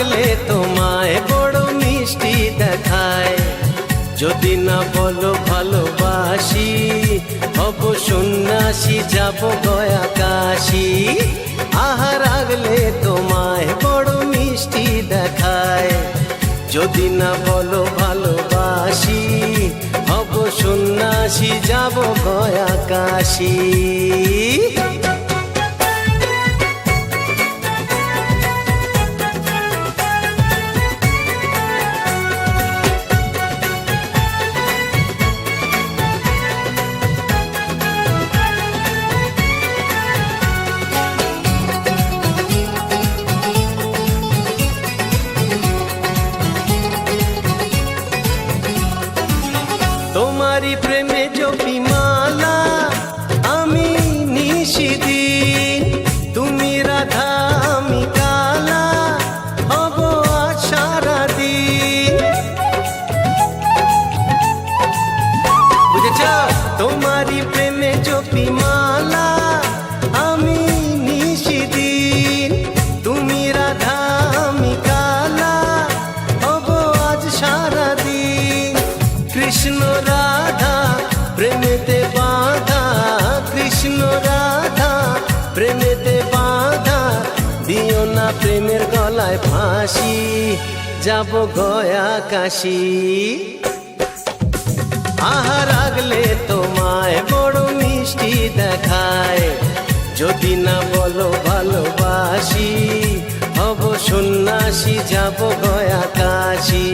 রাগলে তোমায় বড় মিষ্টি দেখায়, যদি না বলো ভালোবাসি হব সন্ন্যাসী, যাব গয়া কাশি। আহা রাগলে তোমায় বড় মিষ্টি দেখায়, যদি না বলো ভালোবাসি হব সন্ন্যাসী, যাব গয়া কাশি। তোমারি প্রেমে জপি মালা আমি নিশিদিন, তুমি রাধা আমি কালা হব আজ সারাদিন। বুঝেছ? তোমারি প্রেমে জপি মালা আমি নিশিদিন, তুমি রাধা আমি কালা হব আজ সারাদিন। কৃষ্ণ রাধা প্রেমেতে বাঁধা, কৃষ্ণ রাধা প্রেমেতে বাঁধা, দিও না প্রেমের গলায় ফাঁসি, যাব গয়া কাশি। আহা রাগলে তোমায় বড় মিষ্টি দেখায়, যদি না বলো ভালোবাসি হব সন্ন্যাসী, যাব গয়া কাশি।